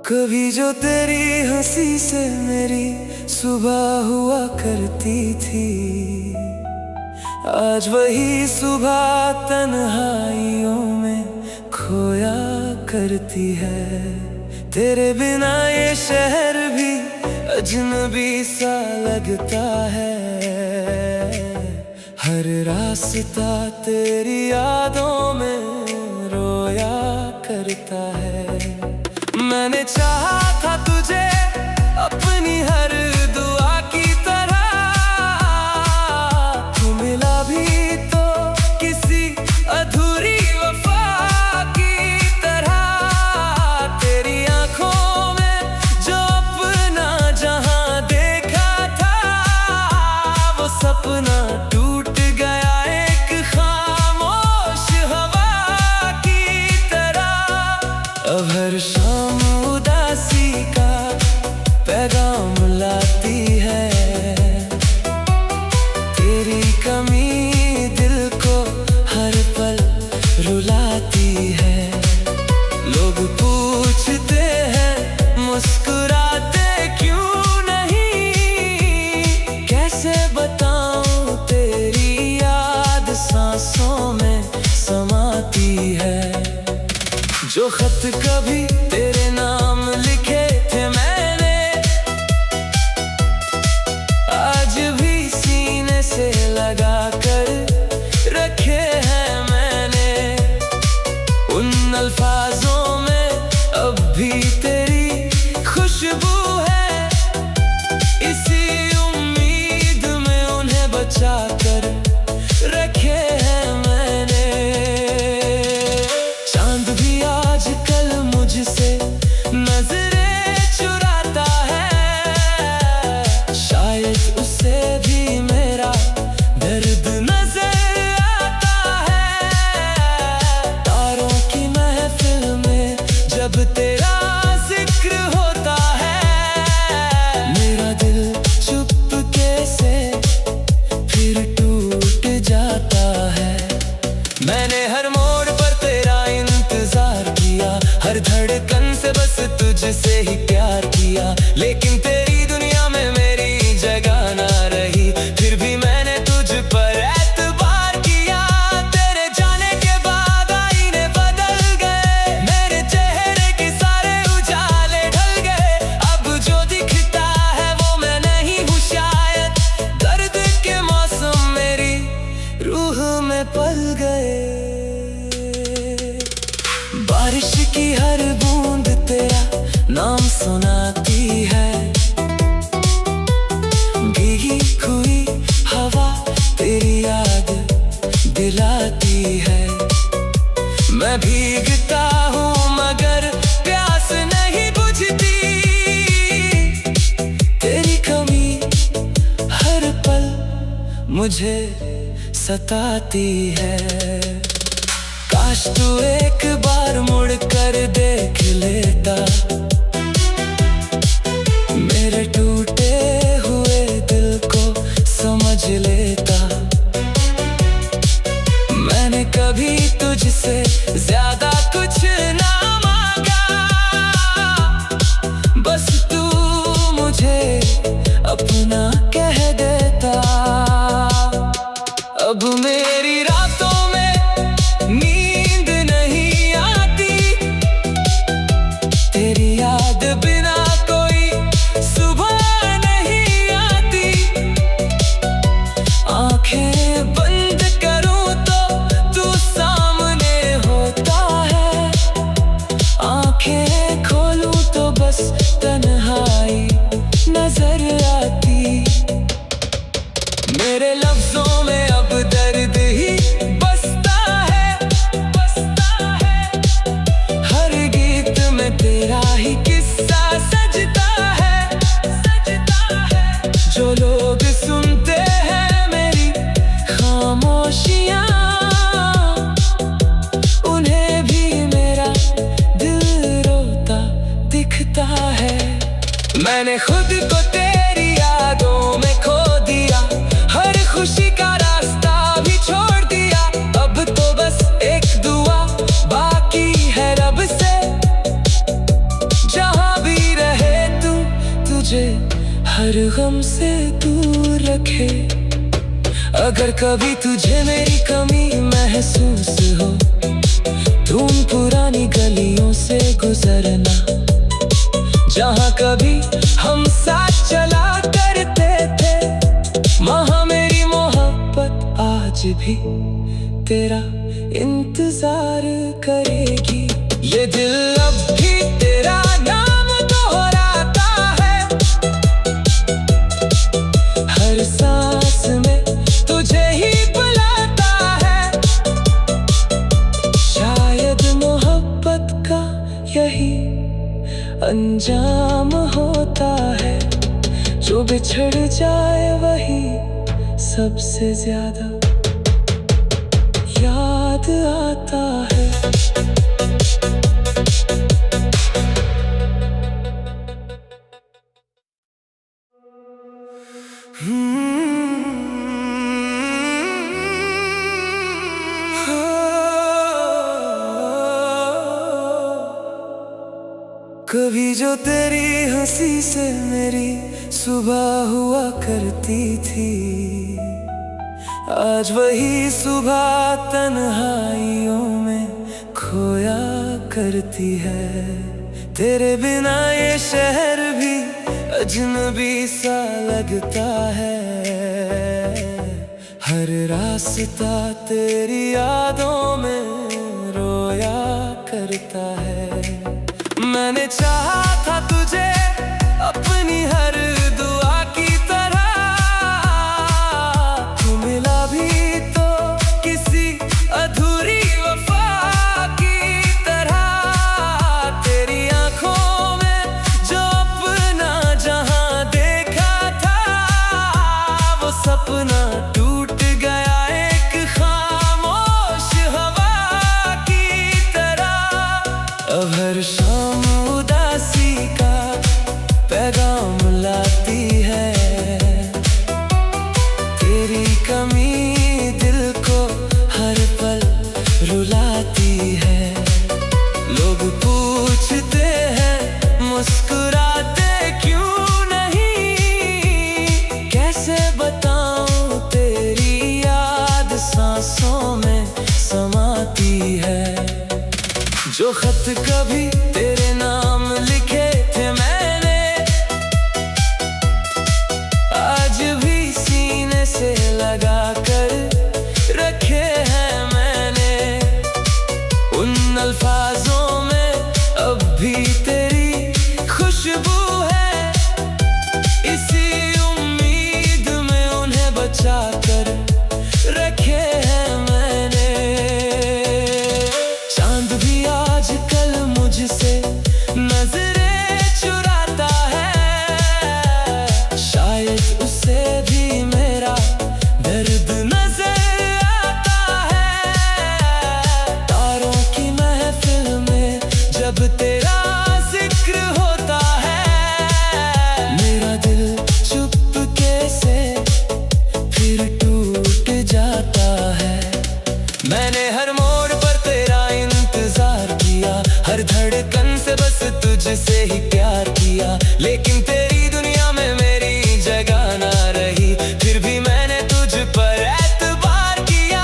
कभी जो तेरी हंसी से मेरी सुबह हुआ करती थी, आज वही सुबह तन्हाइयों में खोया करती है। तेरे बिना ये शहर भी अजनबी सा लगता है, हर रास्ता तेरी यादों में रोया करता है। मैंने चाहा था तुझे अपनी हर दुआ की तरह, तू मिला भी तो किसी अधूरी वफा की तरह। तेरी आंखों में जो अपना जहां देखा था, वो सपना टूट गया एक खामोश हवा की तरह। अब हर शाम उदासी का पैगाम लाती है, तेरी कमी दिल को हर पल रुलाती है। लोग पूछते हैं मुस्कुराते क्यों नहीं, कैसे बताऊं तेरी याद सांसों में समाती है। जो खत कभी तेरे नाम लिखे थे मैंने, आज भी सीने से लगा कर रखे हैं मैंने। उन अल्फाजों में अब भी तेरी खुशबू है, इसी उम्मीद में उन्हें बचा कर रखे हैं मैंने। चांद भी आजकल मुझसे नजरें चुराता है, शायद उसे भी मेरा दर्द नजर आता है। तारों की महफिल में जब तेरा जिक्र होता है, मेरा दिल चुपके से फिर टूट जाता है। मैंने हर मोड़ पर तेरा इंतजार किया, हर धड़कन से बस तुझसे ही प्यार किया, लेकिन तेरी दुनिया में मेरी जगह ना रही। फिर भी मैंने तुझ पर एतबार किया, तेरे जाने के बाद आईने बदल गए, मेरे चेहरे के सारे उजाले ढल गए। अब जो दिखता है वो मैं नहीं हूँ शायद, दर्द के मौसम मेरी रूह में पल गए। बारिश की हर बूंद तेरा नाम सुनाती है, भीगी हुई हवा तेरी याद दिलाती है। मैं भीगता हूँ मगर प्यास नहीं बुझती, तेरी कमी हर पल मुझे सताती है। काश तू एक बार मुड़ कर देख लेता, मेरे टूटे हुए दिल को समझ लेता। मैंने कभी तुझसे ज्यादा कुछ ना मांगा, बस तू मुझे अपना कह देता। अब मेरी रातों में नींद नहीं आती, तेरी मुझे हर गम से दूर रखे। अगर कभी तुझे मेरी कमी महसूस हो तो उन पुरानी गलियों से गुजरना, जहाँ कभी हम साथ चला करते थे। वहाँ मेरी मोहब्बत आज भी तेरा इंतजार करेगी। ये दिल अब भी तेरा नाम दोहराता है, हर सांस में तुझे ही बुलाता है। शायद मोहब्बत का यही अंजाम होता है, जो बिछड़ जाए वही सबसे ज्यादा याद आता है। कभी जो तेरी हंसी से मेरी सुबह हुआ करती थी, आज वही सुबह तन्हाइयों में खोया करती है। तेरे बिना ये शहर भी अजनबी सा लगता है, हर रास्ता तेरी यादों में रोया करता है। मैंने चाहा था तुझे अपनी हर दुआ की तरह, तू मिला भी तो किसी अधूरी वफा की तरह। तेरी आंखों में जो अपना जहां देखा था, वो सपना टूट गया एक खामोश हवा की तरह। अब हर शाम उदासी का पैगाम लाती है, तेरी कमी दिल को हर पल रुलाती है। लोग पूछते हैं मुस्कुराते क्यों नहीं, कैसे बताऊं तेरी याद सांसों में समाती है। जो खत कभी तेरे नाम लिखे थे मैंने, आज भी सीने से लगा कर रखे हैं मैंने। उन अल्फाजों में अब भी तेरी खुशबू है, इसी उम्मीद में उन्हें बचा कर रखे हैं मैंने। चांद भी आजकल मुझसे नजरें चुराता है, शायद उसे भी मेरा दर्द नजर आता है। तारों की महफिल में जब तेरा जिक्र होता है, मेरा दिल चुपके से फिर टूट जाता है। मैंने हर मोड़ पर तेरा इंतजार किया, हर धड़कन से बस तुझसे ही प्यार किया, लेकिन तेरी दुनिया में मेरी जगह ना रही। फिर भी मैंने तुझ पर एतबार किया,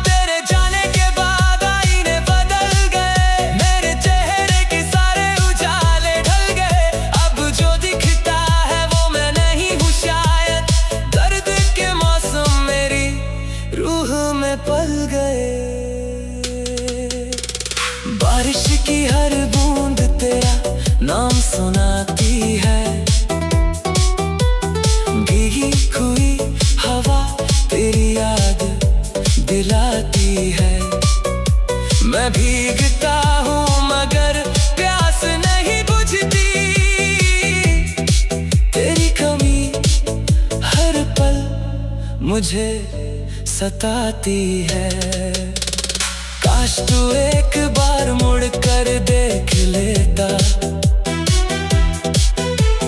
तेरे जाने के बाद आईने बदल गए, मेरे चेहरे के सारे उजाले ढल गए। अब जो दिखता है वो मैं नहीं हूँ शायद, दर्द के मौसम मेरी रूह में पल गए। बारिश की हर बूंद तेरा नाम सुनाती है, भीगी हुई हवा तेरी याद दिलाती है। मैं भीगता हूँ मगर प्यास नहीं बुझती, तेरी कमी हर पल मुझे सताती है। काश तू एक बार मुड़ कर देख लेता,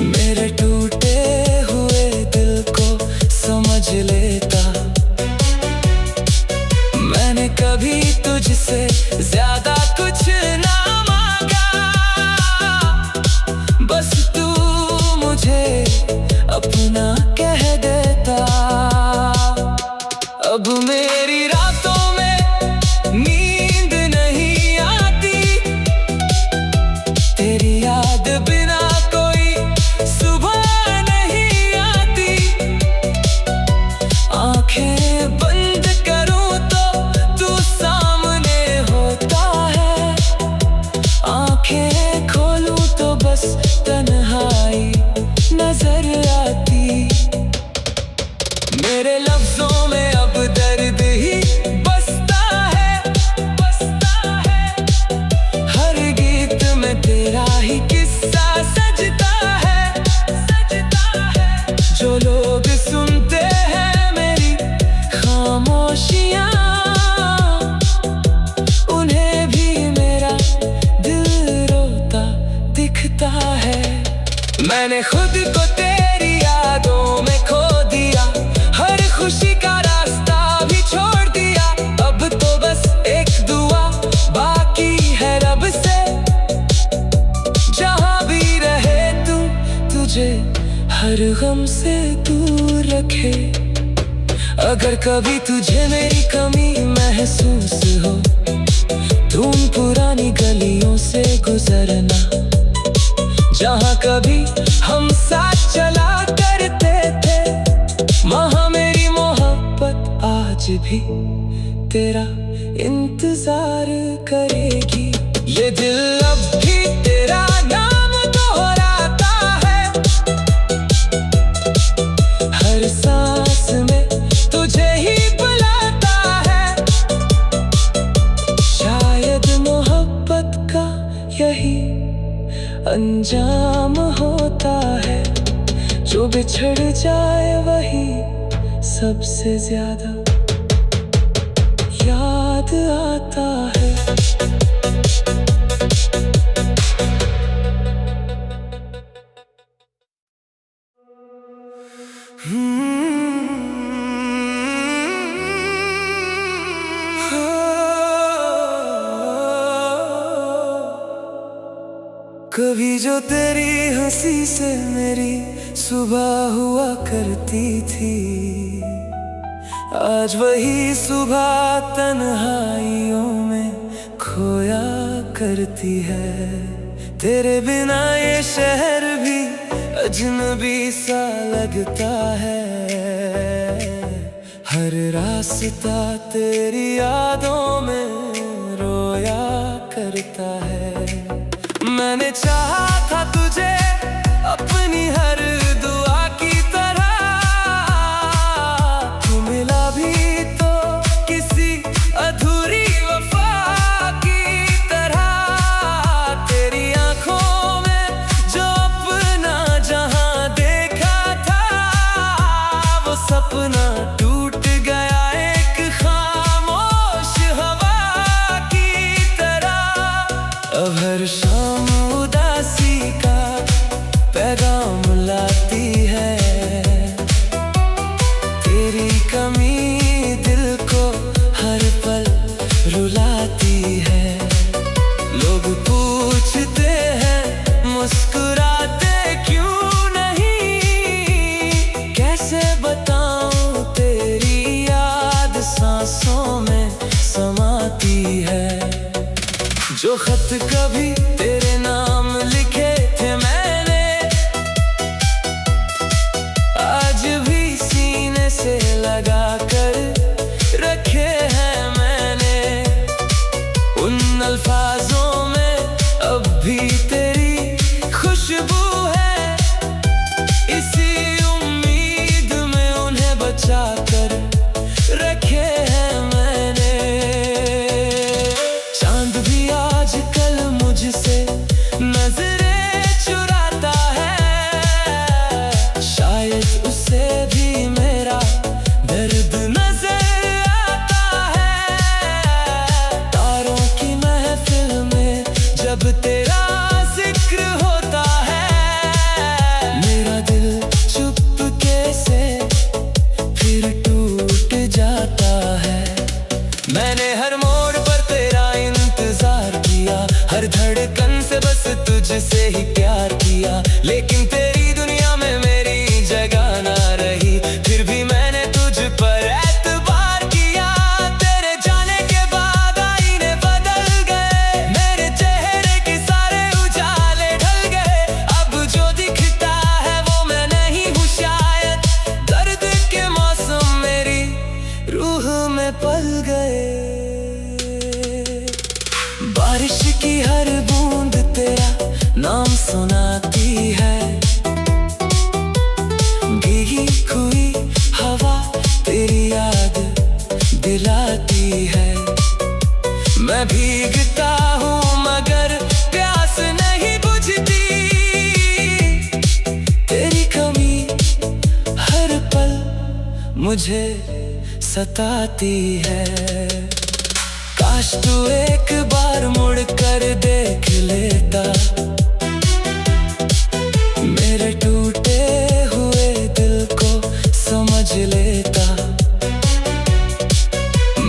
मेरे टूटे हुए दिल को समझ लेता। मैंने कभी तुझसे ज्यादा कुछ ना मांगा, बस तू मुझे अपना कह देता। अब मेरी रातों में नींद नहीं आती, तेरी याद बिना कोई सुबह नहीं आती। आंखें बंद करूं तो तू सामने होता है, आंखें खोलूं तो बस तन्हाई नजर आती। मेरे लफ्जों में अब दर्द ही बसता है, बसता है। हर गीत में तेरा ही किस्सा सजता है, सजता है। जो लोग सुनते हैं मेरी खामोशियाँ, उन्हें भी मेरा दिल रोता दिखता है। मैंने खुद को तेरी यादों में खो दिया, हर खुशी का रास्ता भी छोड़ दिया। अब तो बस एक दुआ बाकी है रब से, जहां भी रहे तू, तुझे हर गम से दूर रखे। अगर कभी तुझे मेरी कमी महसूस हो, तुम पुरानी गलियों से गुजरना, जहां कभी हम साथ चला करते थे। वहां मेरी मोहब्बत आज भी तेरा इंतजार करेगी। ये दिल अब भी तेरा नाम दोहराता है, हर सांस में तुझे ही बुलाता है। शायद मोहब्बत का यही अंजाम होता है, जो बिछड़ जाए वही सबसे ज्यादा याद आता है। कभी जो तेरी हंसी से मेरी सुबह हुआ करती थी, आज वही सुबह तन्हाइयों में खोया करती है। तेरे बिना ये शहर भी अजनबी सा लगता है, हर रास्ता तेरी यादों में रोया करता है। मैंने चाहा था तुझे अपनी हर दुआ की तरह, तू मिला भी तो किसी अधूरी वफा की तरह। तेरी आंखों में जो अपना जहां देखा था, वो सपना टूट गया एक खामोश हवा की तरह। अब हर शाम उदासी का पैगाम लाती है, तेरी कमी दिल को हर पल रुलाती है। लोग पूछते हैं मुस्कुराते क्यों नहीं, कैसे बताऊं तेरी याद सांसों में समाती है। जो खत कभी तेरे नाम लिखे थे मैंने, आज भी सीने से लगा कर रखे हैं मैंने। उन अल्फाजों में अब भी तेरी खुशबू है, इसी उम्मीद में उन्हें बचा कर रखे हैं मैंने। चांद भी आजकल मुझसे नजरें चुराता है, शायद उसे भी मेरा दर्द नजर आता है। तारों की महफिल में जब तेरा जिक्र होता है, मेरा दिल चुपके से फिर टूट जाता है। मैंने हर मोड़ पर तेरा इंतजार किया, हर धड़कन से बस तुझसे ही प्यार किया, लेकिन तेरी दुनिया में मेरी जगह मैं भीगता हूँ मगर प्यास नहीं बुझती। तेरी कमी हर पल मुझे सताती है। काश तू एक बार मुड़ कर देख लेता, मेरे टूटे हुए दिल को समझ लेता।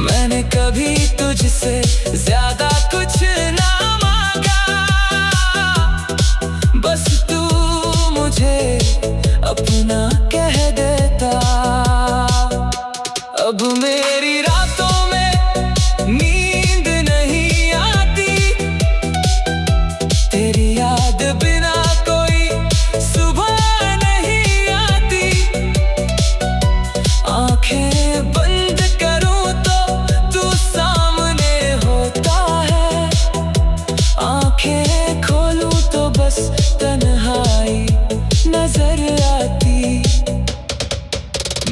मैंने कभी तुझसे ज्यादा कुछ ना मांगा, बस तू मुझे अपना कह देता। अब मेरी रातों में नींद नहीं आती, तेरी याद बिना कोई सुबह नहीं आती। आंखें बंद करूं तो तू सामने होता है, आंखें खोलूं तो बस तन्हाई नजर आती।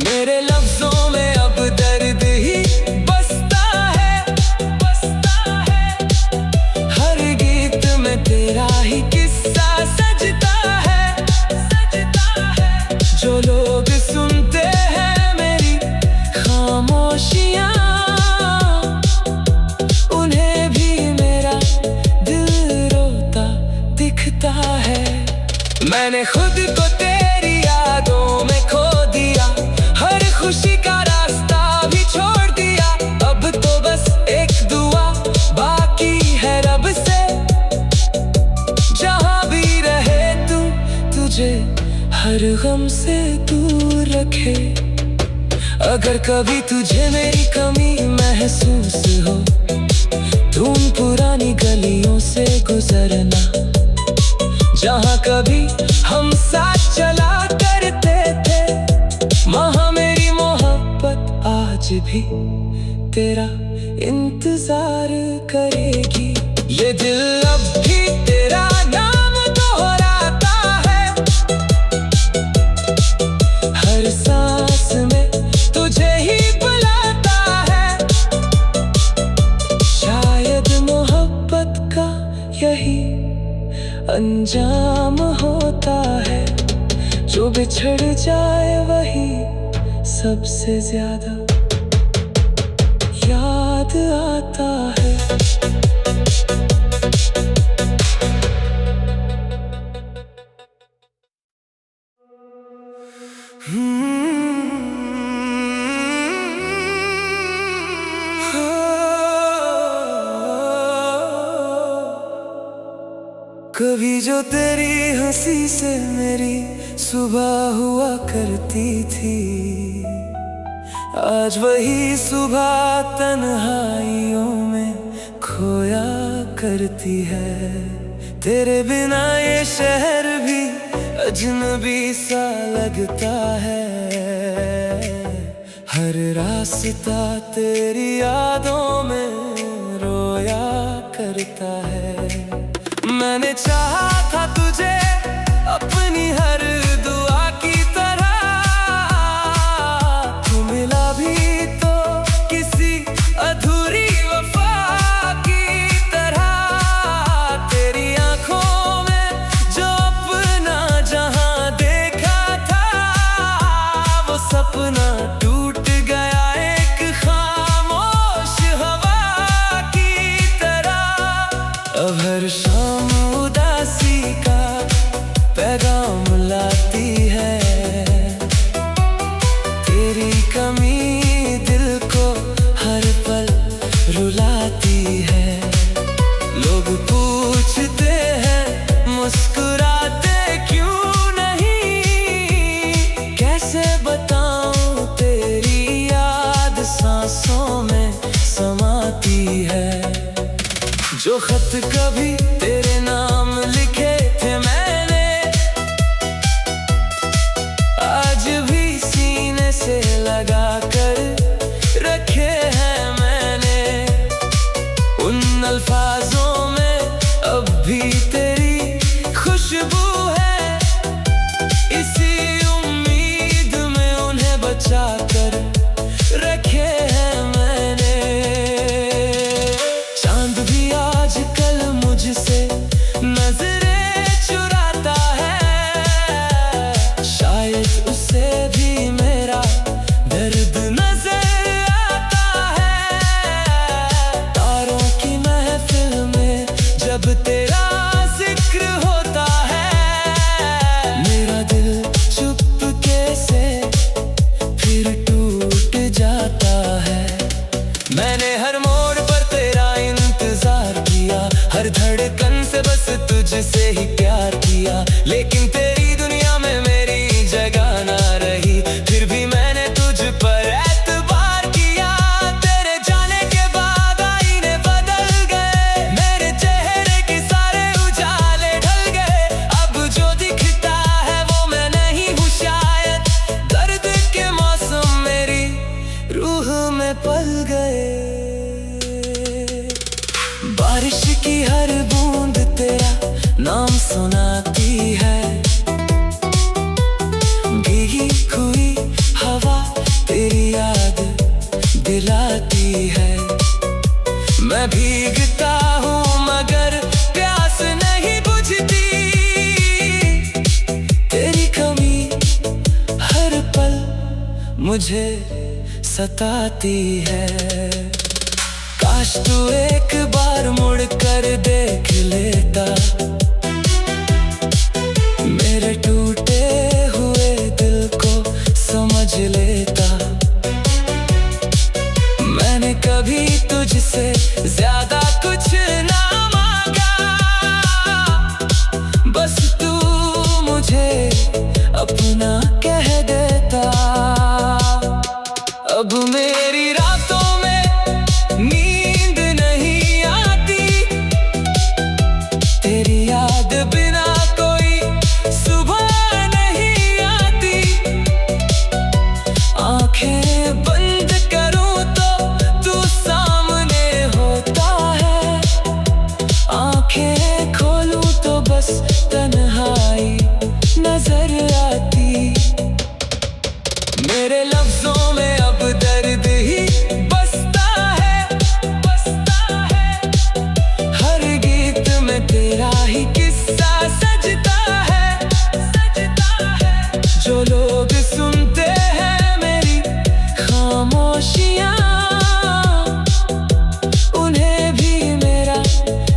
मेरे लफ्जों में अब दर्द ही बसता है, हर गीत में तेरा ही किस्सा सजता है। जो लोग सुनते हैं मेरी खामोशियाँ, उन्हें भी मेरा दिल रोता दिखता है। मैंने खुद को तेरी यादों में खो दिया, हर खुशी का रास्ता भी छोड़ दिया। अब तो बस एक दुआ बाकी है रब से, जहाँ भी रहे तू तुझे हर गम से दूर रखे। अगर कभी तुझे मेरी कमी महसूस हो, तुम पुरानी गलियों से गुजरना, जहाँ कभी हम साथ चला करते थे। वहाँ मेरी मोहब्बत आज भी तेरा इंतजार करेगी। ये दिल अब भी तेरा नाम दोहराता है, हर सांस में तुझे ही बुलाता है। शायद मोहब्बत का यही अंजाम होता है, जो बिछड़ जाए वही सबसे ज्यादा याद आता है। कभी जो तेरी हंसी से मेरी सुबह हुआ करती थी, आज वही सुबह तन्हाइयों में खोया करती है। तेरे बिना ये शहर भी अजनबी सा लगता है, हर रास्ता तेरी यादों में रोया करता है। मैंने चाहा था तुझे अपनी हर दुआ की तरह, तू मिला भी तो किसी अधूरी वफा की तरह। तेरी आंखों में जो अपना जहां देखा था, वो सपना टूट गया एक खामोश हवा की तरह। अब हर शाम उदासी का पैगाम लाती है, तेरी कमी दिल को हर पल रुलाती है। लोग पूछते हैं मुस्कुराते क्यों नहीं, कैसे बताऊं तेरी याद सांसों में समाती है। जो खत कभी तेरे नाम लिखे थे मैंने, आज भी सीने से लगा कर रखे हैं मैंने। उन अल्फाजों में अब भी तेरी खुशबू है, इसी उम्मीद में उन्हें बचा कर रखे हैं मैंने। चांद तुझसे ही प्यार किया, लेकिन तेरी दुनिया में मेरी जगह ना रही। फिर भी मैंने तुझ पर एतबार किया, तेरे जाने के बाद आईने बदल गए, मेरे चेहरे के सारे उजाले ढल गए। अब जो दिखता है वो मैं नहीं हूँ शायद, दर्द के मौसम मेरी रूह में पल गए। बारिश की हर बूंद तेरा नाम सुनाती है, भीगी हुई हवा तेरी याद दिलाती है। मैं भीगता हूँ मगर प्यास नहीं बुझती, तेरी कमी हर पल मुझे सताती है। काश तू एक बार मुड़ कर देख लेता, मेरे टूटे हुए दिल को समझ लेता। मैंने कभी तुझसे ज्यादा कुछ ना मांगा, बस तू मुझे अपना कह देता। अब मेरी रातों में नींद नहीं आती, तेरी याद बिना कोई सुबह नहीं आती। आंखें बंद करूं तो तू सामने होता है, आंखें खोलूं तो बस तन्हाई नजर आती। मेरे लफ्जों में अब दर्द ही बसता है, हर गीत में तेरा ही किस्सा सजता है। जो लोग सुनते हैं मेरी खामोशियाँ, उन्हें भी मेरा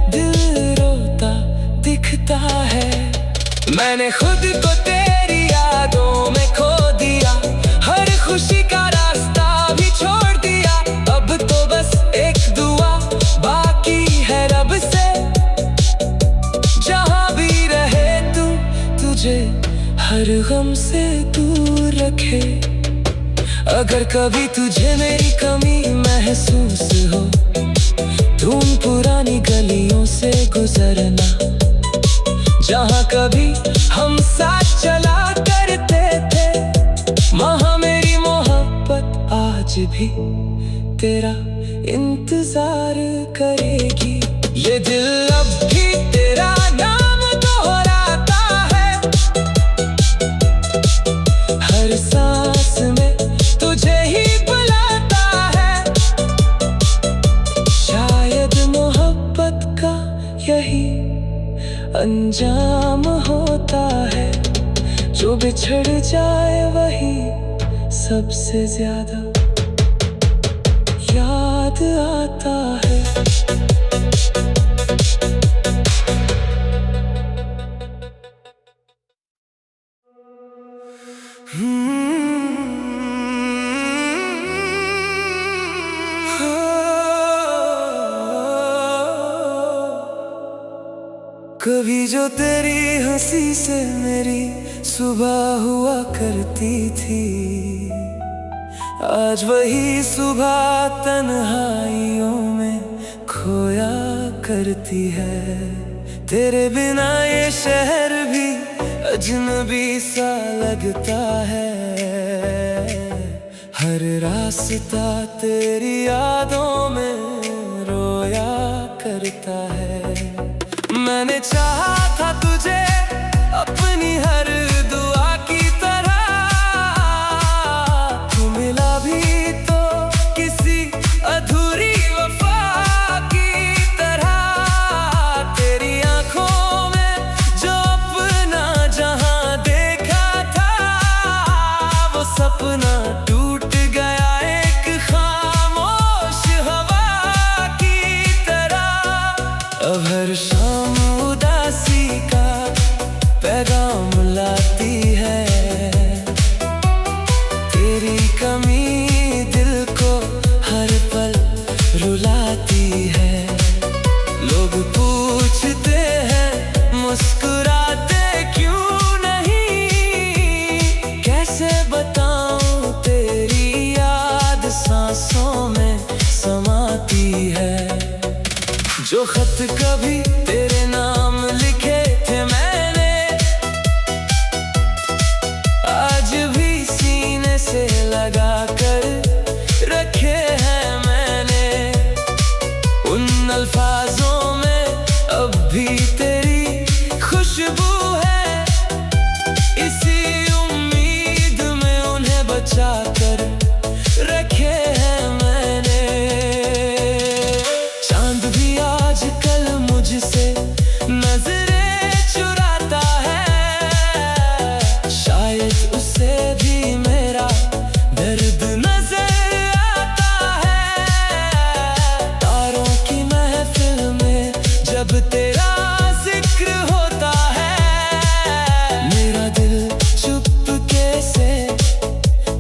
दिल रोता दिखता है। मैंने खुद को तेरी यादों में खो दिया, हर खुशी का रास्ता भी छोड़ दिया। अब तो बस एक दुआ बाकी है रब से, जहाँ भी रहे तू तुझे हर गम से दूर रखे। अगर कभी तुझे मेरी कमी महसूस हो, तू उन पुरानी गलियों से गुजरना, जहाँ कभी हम साथ चला करते थे। वहाँ मेरी मोहब्बत आज भी तेरा इंतजार करेगी। ये दिल अब भी तेरा नाम दोहराता है, हर सांस में तुझे ही बुलाता है। शायद मोहब्बत का यही अंजाम होता है, जो बिछड़ जाए वही सबसे ज्यादा याद आता है। कभी जो तेरी हंसी से मेरी सुबह हुआ करती थी, आज वही सुबह तन्हाइयों में खोया करती है। तेरे बिना ये शहर भी अजनबी सा लगता है, हर रास्ता तेरी यादों में रोया करता है। मैंने चाहा था तुझे अपनी हर दुआ की तरह, तू मिला भी तो किसी अधूरी वफा की तरह। तेरी आंखों में जो अपना जहां देखा था, वो सपना टूट गया एक खामोश हवा की तरह। अब हर शाम उदासी का पैगाम लाती है, तेरी कमी दिल को हर पल रुलाती है। लोग पूछते हैं खत कभी तेरे नाम लिखे थे मैंने, आज भी सीने से लगा कर रखे हैं मैंने। उन अल्फाजों में अब भी तेरी खुशबू है, इसी उम्मीद में उन्हें बचा कर रखे हैं मैंने। चांद भी आजकल मुझसे नजरें चुराता है, शायद उसे भी मेरा दर्द नजर आता है। तारों की महफिल में जब तेरा जिक्र होता है, मेरा दिल चुपके से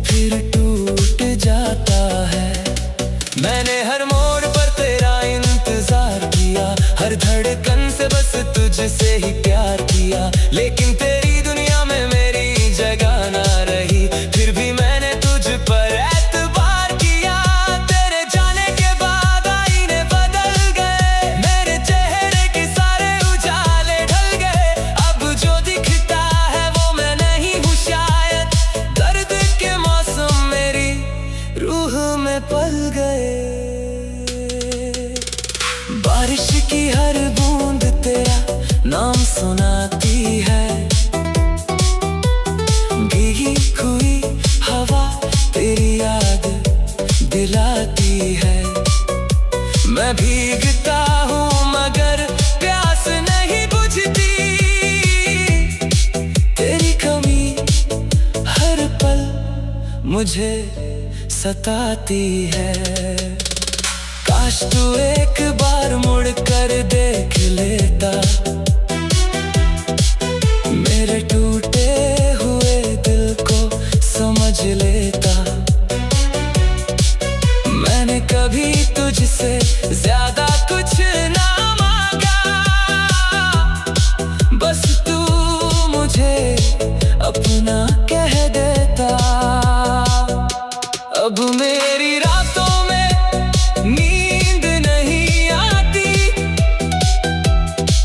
फिर टूट जाता है। मैंने हर मोड़ पर तेरा इंतजार किया, हर धड़कन से बस तुझसे ही प्यार किया, लेकिन तेरी दुनिया में मेरी जगह ना रही। फिर भी मैंने तुझ पर एतबार किया, तेरे जाने के बाद आईने बदल गए, मेरे चेहरे के सारे उजाले ढल गए। अब जो दिखता है वो मैं नहीं हूँ शायद, दर्द के मौसम मेरी रूह में पल गए। बारिश की हर बूंद तेरा नाम सुनाती है, भीगी हुई हवा तेरी याद दिलाती है। मैं भीगता हूँ मगर प्यास नहीं बुझती, तेरी कमी हर पल मुझे सताती है। काश तू एक बार मुड़ कर देख लेता, मेरे टूटे हुए दिल को समझ लेता। मैंने कभी तुझसे ज्यादा कुछ ना मांगा, बस तू मुझे अपना कह देता। अब मेरी रातों में नींद नहीं आती,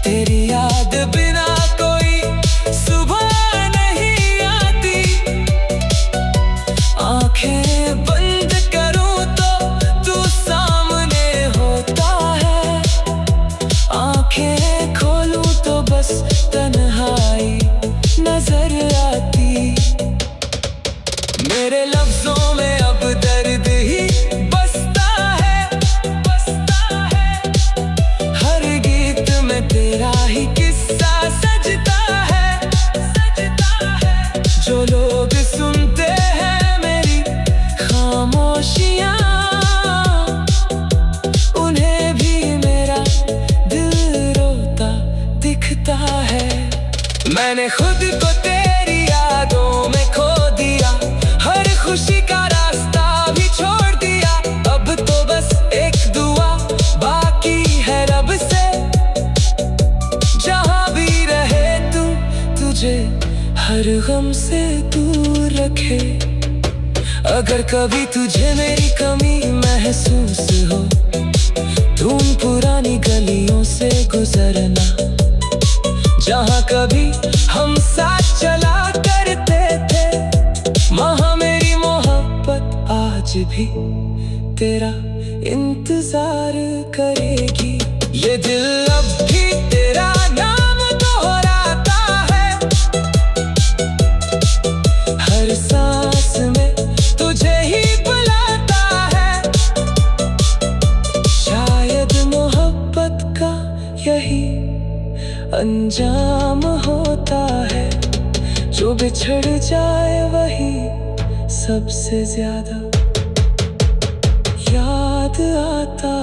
तेरी याद बिना कोई सुबह नहीं आती। आंखें बंद करूं तो तू सामने होता है, आंखें खोलूं तो बस तन्हाई नजर आती। मेरे लफ्जों में अब दर्द ही बसता है, हर गीत में तेरा ही किस्सा सजता है। जो लोग सुनते हैं मेरी खामोशियाँ, उन्हें भी मेरा दिल रोता दिखता है। मैंने खुद को तेरी यादों में खो दिया, हर खुशी का रास्ता भी छोड़ दिया। अब तो बस एक दुआ बाकी है रब से, जहाँ भी रहे तू तुझे हर गम से दूर रखे। अगर कभी तुझे मेरी कमी महसूस हो, तू उन पुरानी गलियों से गुजरना, जहाँ कभी हम साथ चला करते थे। वहाँ मेरी मोहब्बत आज भी तेरा इंतजार करेगी। ये दिल अब भी तेरा नाम दोहराता है, हर सांस में तुझे ही बुलाता है। शायद मोहब्बत का यही अंजाम होता है, जो बिछड़ जाए वही सबसे ज्यादा याद आता